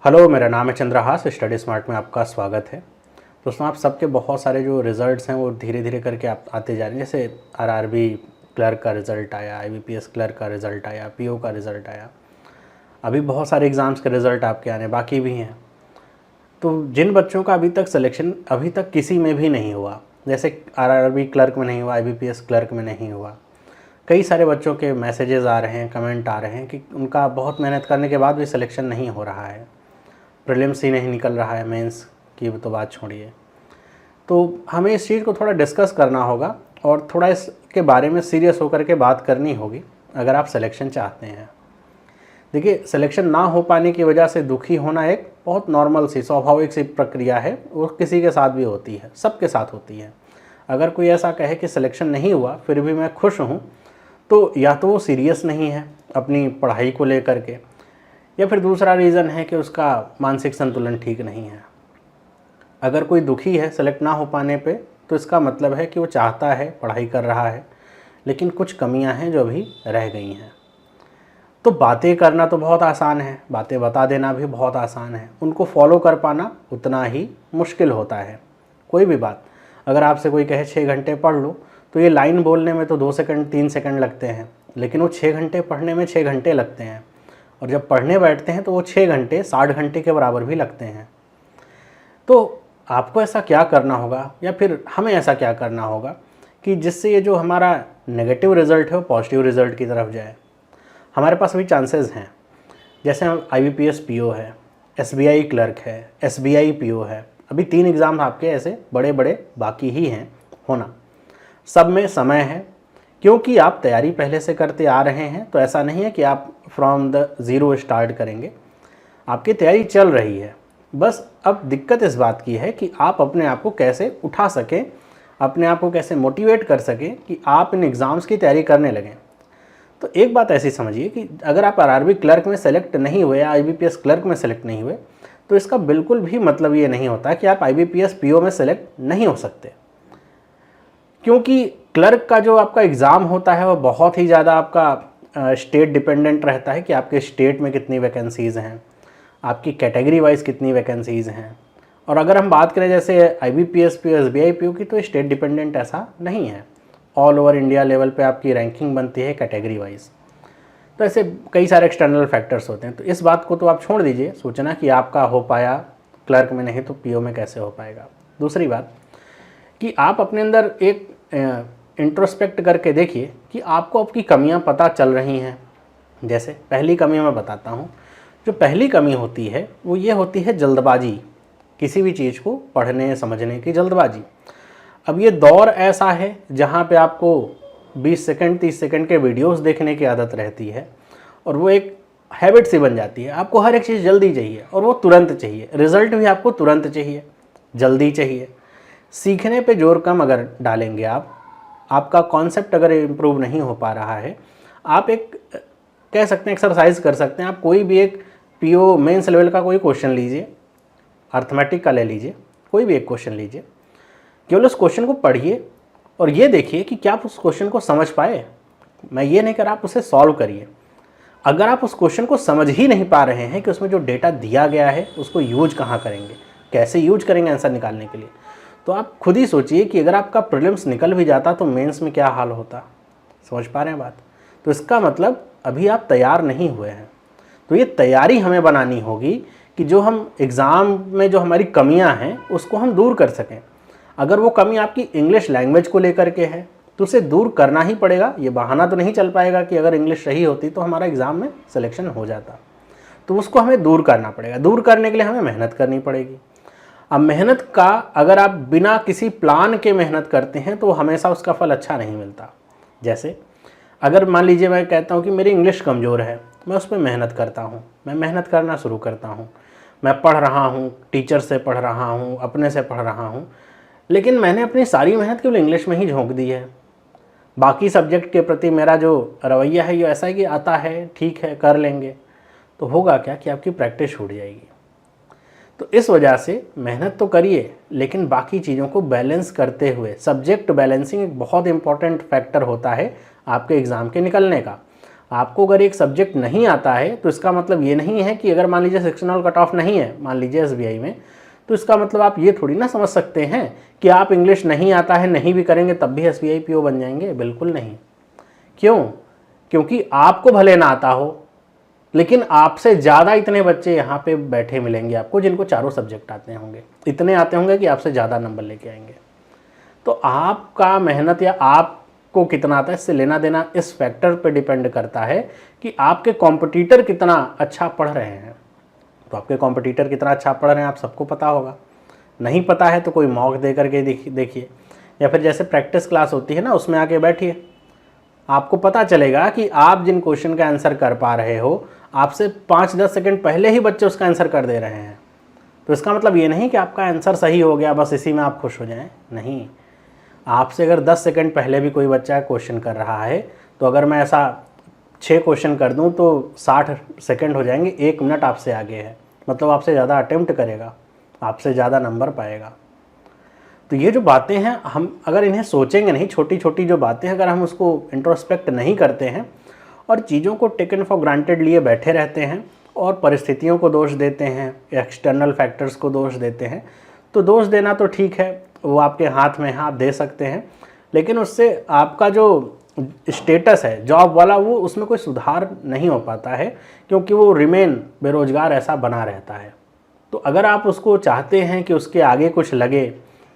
Hello, मेरा नाम है चंद्रहास। स्टडी स्मार्ट में आपका स्वागत है। दोस्तों, आप सबके बहुत सारे जो रिज़ल्ट्स हैं वो धीरे धीरे करके आप आते जा रहे हैं। जैसे आरआरबी क्लर्क का रिज़ल्ट आया, आईबीपीएस क्लर्क का रिज़ल्ट आया, पीओ का रिज़ल्ट आया। अभी बहुत सारे एग्ज़ाम्स के रिज़ल्ट आपके आने बाकी भी हैं। तो जिन बच्चों का अभी तक सिलेक्शन अभी तक किसी में भी नहीं हुआ, जैसे आरआरबी क्लर्क में नहीं हुआ, आईबीपीएस क्लर्क में नहीं हुआ, कई सारे बच्चों के मैसेजेस आ रहे हैं, कमेंट आ रहे हैं कि उनका बहुत मेहनत करने के बाद भी सिलेक्शन नहीं हो रहा है, प्रीलिम्स ही नहीं निकल रहा है, मेंस की तो बात छोड़िए। तो हमें इस चीज़ को थोड़ा डिस्कस करना होगा और थोड़ा इसके बारे में सीरियस होकर के बात करनी होगी अगर आप सिलेक्शन चाहते हैं। देखिए, सिलेक्शन ना हो पाने की वजह से दुखी होना एक बहुत नॉर्मल सी स्वाभाविक सी प्रक्रिया है। वो किसी के साथ भी होती है, सबके साथ होती है। अगर कोई ऐसा कहे कि सिलेक्शन नहीं हुआ फिर भी मैं खुश हूँ, तो या तो वो सीरियस नहीं है अपनी पढ़ाई को लेकर के, या फिर दूसरा रीज़न है कि उसका मानसिक संतुलन ठीक नहीं है। अगर कोई दुखी है सेलेक्ट ना हो पाने पे, तो इसका मतलब है कि वो चाहता है, पढ़ाई कर रहा है, लेकिन कुछ कमियां हैं जो अभी रह गई हैं। तो बातें करना तो बहुत आसान है, बातें बता देना भी बहुत आसान है, उनको फॉलो कर पाना उतना ही मुश्किल होता है। कोई भी बात अगर आपसे कोई कहे 6 घंटे पढ़ लो, तो ये लाइन बोलने में तो 2 सेकंड 3 सेकंड लगते हैं, लेकिन वो 6 घंटे पढ़ने में 6 घंटे लगते हैं। और जब पढ़ने बैठते हैं तो वो 6 घंटे 60 घंटे के बराबर भी लगते हैं। तो आपको ऐसा क्या करना होगा, या फिर हमें ऐसा क्या करना होगा कि जिससे ये जो हमारा नेगेटिव रिज़ल्ट है वो पॉजिटिव रिज़ल्ट की तरफ जाए। हमारे पास अभी चांसेस हैं, जैसे आईबीपीएस पीओ है, एसबीआई क्लर्क है, एसबीआई पीओ है। अभी 3 एग्ज़ाम आपके ऐसे बड़े बड़े बाकी ही हैं होना। सब में समय है, क्योंकि आप तैयारी पहले से करते आ रहे हैं। तो ऐसा नहीं है कि आप फ्रॉम द ज़ीरो स्टार्ट करेंगे, आपकी तैयारी चल रही है। बस अब दिक्कत इस बात की है कि आप अपने आप को कैसे उठा सकें, अपने आप को कैसे मोटिवेट कर सकें कि आप इन एग्ज़ाम्स की तैयारी करने लगें। तो एक बात ऐसी समझिए कि अगर आप आरआरबी क्लर्क में सेलेक्ट नहीं हुए या आईबीपीएस क्लर्क में सेलेक्ट नहीं हुए, तो इसका बिल्कुल भी मतलब ये नहीं होता कि आप आईबीपीएस पीओ में सेलेक्ट नहीं हो सकते। क्योंकि क्लर्क का जो आपका एग्ज़ाम होता है वो बहुत ही ज़्यादा आपका स्टेट डिपेंडेंट रहता है कि आपके स्टेट में कितनी वैकेंसीज़ हैं, आपकी कैटेगरी वाइज कितनी वैकेंसीज़ हैं। और अगर हम बात करें जैसे आईबीपीएस पीओ, एसबीआई पीओ की, तो स्टेट डिपेंडेंट ऐसा नहीं है। ऑल ओवर इंडिया लेवल पे आपकी रैंकिंग बनती है कैटेगरी वाइज। तो ऐसे कई सारे एक्सटर्नल फैक्टर्स होते हैं। तो इस बात को तो आप छोड़ दीजिए सोचना कि आपका हो पाया क्लर्क में, नहीं तो पीओ में कैसे हो पाएगा। दूसरी बात कि आप अपने अंदर एक इंट्रोस्पेक्ट करके देखिए कि आपको आपकी कमियां पता चल रही हैं। जैसे पहली कमी मैं बताता हूं। जो पहली कमी होती है वो ये होती है जल्दबाजी, किसी भी चीज़ को पढ़ने समझने की जल्दबाजी। अब ये दौर ऐसा है जहां पे आपको 20 सेकंड 30 सेकंड के वीडियोस देखने की आदत रहती है, और वो एक हैबिट सी बन जाती है। आपको हर एक चीज़ जल्दी चाहिए और वो तुरंत चाहिए, रिज़ल्ट भी आपको तुरंत चाहिए, जल्दी चाहिए। सीखने पे जोर कम अगर डालेंगे आप, आपका कॉन्सेप्ट अगर इम्प्रूव नहीं हो पा रहा है, आप एक कह सकते हैं एक्सरसाइज कर सकते हैं। आप कोई भी एक पीओ मेंस लेवल का कोई क्वेश्चन लीजिए, अर्थमेटिक का ले लीजिए, कोई भी एक क्वेश्चन लीजिए, केवल उस क्वेश्चन को पढ़िए और ये देखिए कि क्या आप उस क्वेश्चन को समझ पाए। मैं ये नहीं कर रहा, आप उसे सॉल्व करिए। अगर आप उस क्वेश्चन को समझ ही नहीं पा रहे हैं कि उसमें जो डेटा दिया गया है उसको यूज कहाँ करेंगे, कैसे यूज करेंगे आंसर निकालने के लिए, तो आप खुद ही सोचिए कि अगर आपका प्रीलिम्स निकल भी जाता तो मेंस में क्या हाल होता। समझ पा रहे हैं बात? तो इसका मतलब अभी आप तैयार नहीं हुए हैं। तो ये तैयारी हमें बनानी होगी कि जो हम एग्ज़ाम में जो हमारी कमियां हैं उसको हम दूर कर सकें। अगर वो कमी आपकी इंग्लिश लैंग्वेज को लेकर के है तो उसे दूर करना ही पड़ेगा। ये बहाना तो नहीं चल पाएगा कि अगर इंग्लिश सही होती तो हमारा एग्ज़ाम में सिलेक्शन हो जाता। तो उसको हमें दूर करना पड़ेगा। दूर करने के लिए हमें मेहनत करनी पड़ेगी। अब मेहनत का अगर आप बिना किसी प्लान के मेहनत करते हैं तो हमेशा उसका फल अच्छा नहीं मिलता। जैसे अगर मान लीजिए मैं कहता हूँ कि मेरी इंग्लिश कमज़ोर है, मैं उस पर मेहनत करता हूँ, मैं मेहनत करना शुरू करता हूँ, मैं पढ़ रहा हूँ, टीचर से पढ़ रहा हूँ, अपने से पढ़ रहा हूँ, लेकिन मैंने अपनी सारी मेहनत केवल इंग्लिश में ही झोंक दी है। बाकी सब्जेक्ट के प्रति मेरा जो रवैया है ये ऐसा है कि आता है, ठीक है, कर लेंगे। तो होगा क्या कि आपकी प्रैक्टिस छूट जाएगी। तो इस वजह से मेहनत तो करिए, लेकिन बाकी चीज़ों को बैलेंस करते हुए। सब्जेक्ट बैलेंसिंग एक बहुत इंपॉर्टेंट फैक्टर होता है आपके एग्ज़ाम के निकलने का। आपको अगर एक सब्जेक्ट नहीं आता है तो इसका मतलब ये नहीं है कि अगर मान लीजिए सेक्शनल कट ऑफ नहीं है मान लीजिए एसबीआई में, तो इसका मतलब आप ये थोड़ी ना समझ सकते हैं कि आप इंग्लिश नहीं आता है नहीं भी करेंगे तब भी एसबीआई पीओ बन जाएंगे। बिल्कुल नहीं। क्यों? क्योंकि आपको भले ना आता हो लेकिन आपसे ज़्यादा इतने बच्चे यहाँ पे बैठे मिलेंगे आपको जिनको चारों सब्जेक्ट आते होंगे, इतने आते होंगे कि आपसे ज़्यादा नंबर लेके आएंगे। तो आपका मेहनत या आपको कितना आता है इससे लेना देना इस फैक्टर पे डिपेंड करता है कि आपके कॉम्पिटिटर कितना अच्छा पढ़ रहे हैं। तो आपके कॉम्पिटिटर कितना अच्छा पढ़ रहे हैं आप सबको पता होगा। नहीं पता है तो कोई मॉक दे करके देखिए, या फिर जैसे प्रैक्टिस क्लास होती है ना उसमें आके बैठिए, आपको पता चलेगा कि आप जिन क्वेश्चन का आंसर कर पा रहे हो आपसे 5-10 सेकंड पहले ही बच्चे उसका आंसर कर दे रहे हैं। तो इसका मतलब ये नहीं कि आपका आंसर सही हो गया बस इसी में आप खुश हो जाएं, नहीं। आपसे अगर 10 सेकंड पहले भी कोई बच्चा क्वेश्चन कर रहा है तो अगर मैं ऐसा 6 क्वेश्चन कर दूं तो 60 सेकंड हो जाएंगे, 1 मिनट आपसे आगे है, मतलब आपसे ज़्यादा अटेम्प्ट करेगा, आपसे ज़्यादा नंबर पाएगा। तो ये जो बातें हैं हम अगर इन्हें सोचेंगे नहीं, छोटी छोटी जो बातें अगर हम उसको इंट्रोस्पेक्ट नहीं करते हैं और चीज़ों को टेकन फॉर ग्रांटेड लिए बैठे रहते हैं और परिस्थितियों को दोष देते हैं, एक्सटर्नल फैक्टर्स को दोष देते हैं, तो दोष देना तो ठीक है, वो आपके हाथ में है, आप दे सकते हैं, लेकिन उससे आपका जो स्टेटस है जॉब वाला वो उसमें कोई सुधार नहीं हो पाता है, क्योंकि वो रिमेन बेरोजगार ऐसा बना रहता है। तो अगर आप उसको चाहते हैं कि उसके आगे कुछ लगे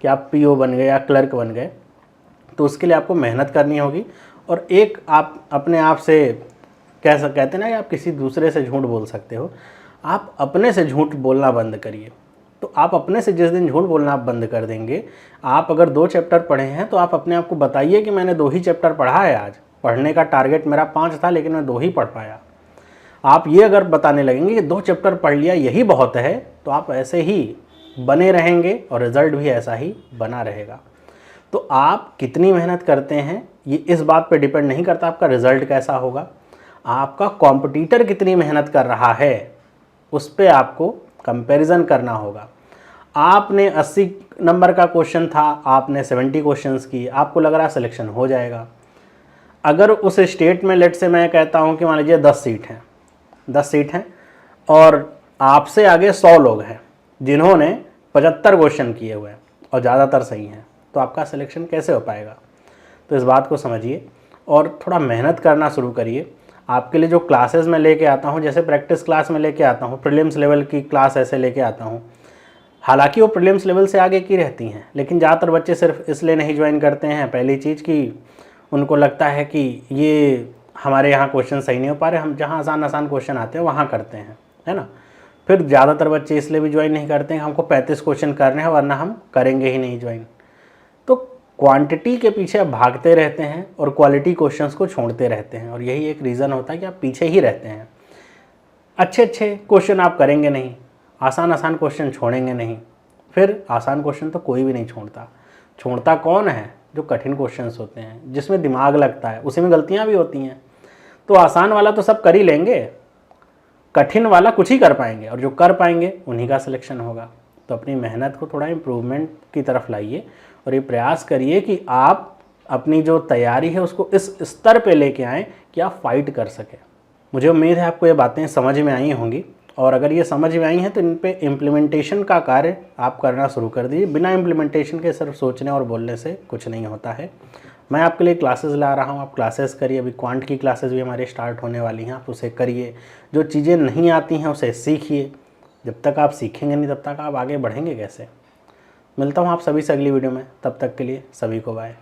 कि आप पीओ बन गए या क्लर्क बन गए, तो उसके लिए आपको मेहनत करनी होगी। और एक आप अपने आप से कहते हैं ना कि आप किसी दूसरे से झूठ बोल सकते हो, आप अपने से झूठ बोलना बंद करिए। तो आप अपने से जिस दिन झूठ बोलना आप बंद कर देंगे, आप अगर 2 चैप्टर पढ़े हैं तो आप अपने आप को बताइए कि मैंने 2 ही चैप्टर पढ़ा है आज, पढ़ने का टारगेट मेरा 5 था लेकिन मैं 2 ही पढ़ पाया। आप ये अगर बताने लगेंगे कि 2 चैप्टर पढ़ लिया यही बहुत है, तो आप ऐसे ही बने रहेंगे और रिज़ल्ट भी ऐसा ही बना रहेगा। तो आप कितनी मेहनत करते हैं ये इस बात पे डिपेंड नहीं करता आपका रिज़ल्ट कैसा होगा, आपका कॉम्पिटिटर कितनी मेहनत कर रहा है उस पे आपको कंपैरिजन करना होगा। आपने 80 नंबर का क्वेश्चन था, आपने 70 क्वेश्चंस की, आपको लग रहा है सिलेक्शन हो जाएगा। अगर उस स्टेट में लेट से मैं कहता हूँ कि मान लीजिए 10 सीट हैं और आपसे आगे 100 लोग हैं जिन्होंने 75 क्वेश्चन किए हुए हैं और ज़्यादातर सही हैं, तो आपका सिलेक्शन कैसे हो पाएगा। तो इस बात को समझिए और थोड़ा मेहनत करना शुरू करिए। आपके लिए जो क्लासेस मैं लेके आता हूँ, जैसे प्रैक्टिस क्लास में लेके आता हूँ, प्रीलिम्स लेवल की क्लास ऐसे लेके आता हूँ, हालांकि वो प्रीलिम्स लेवल से आगे की रहती हैं, लेकिन ज़्यादातर बच्चे सिर्फ इसलिए नहीं ज्वाइन करते हैं, पहली चीज़ कि उनको लगता है कि ये हमारे यहाँ क्वेश्चन सही नहीं हो पा रहे, हम जहाँ आसान क्वेश्चन आते हैं वहाँ करते हैं, है ना। फिर ज़्यादातर बच्चे इसलिए भी ज्वाइन नहीं करते हैं, हमको 35 क्वेश्चन करने हैं वरना हम करेंगे ही नहीं ज्वाइन। तो क्वांटिटी के पीछे आप भागते रहते हैं और क्वालिटी क्वेश्चंस को छोड़ते रहते हैं, और यही एक रीज़न होता है कि आप पीछे ही रहते हैं। अच्छे क्वेश्चन आप करेंगे नहीं, आसान क्वेश्चन छोड़ेंगे नहीं। फिर आसान क्वेश्चन तो कोई भी नहीं छोड़ता कौन है? जो कठिन क्वेश्चंस होते हैं, जिसमें दिमाग लगता है, उसी में गलतियाँ भी होती हैं। तो आसान वाला तो सब कर ही लेंगे, कठिन वाला कुछ ही कर पाएंगे, और जो कर पाएंगे उन्हीं का सिलेक्शन होगा। तो अपनी मेहनत को थोड़ा इम्प्रूवमेंट की तरफ लाइए और ये प्रयास करिए कि आप अपनी जो तैयारी है उसको इस स्तर पे लेके आएँ कि आप फाइट कर सकें। मुझे उम्मीद है आपको ये बातें समझ में आई होंगी, और अगर ये समझ में आई हैं तो इन पे इम्प्लीमेंटेशन का कार्य आप करना शुरू कर दीजिए। बिना इम्प्लीमेंटेशन के सिर्फ सोचने और बोलने से कुछ नहीं होता है। मैं आपके लिए क्लासेस ला रहा हूँ, आप क्लासेस करिए। अभी क्वांट की क्लासेस भी हमारे स्टार्ट होने वाली हैं, आप उसे करिए। जो चीज़ें नहीं आती हैं उसे सीखिए। जब तक आप सीखेंगे नहीं तब तक आप आगे बढ़ेंगे कैसे। मिलता हूँ आप सभी से अगली वीडियो में, तब तक के लिए सभी को बाय।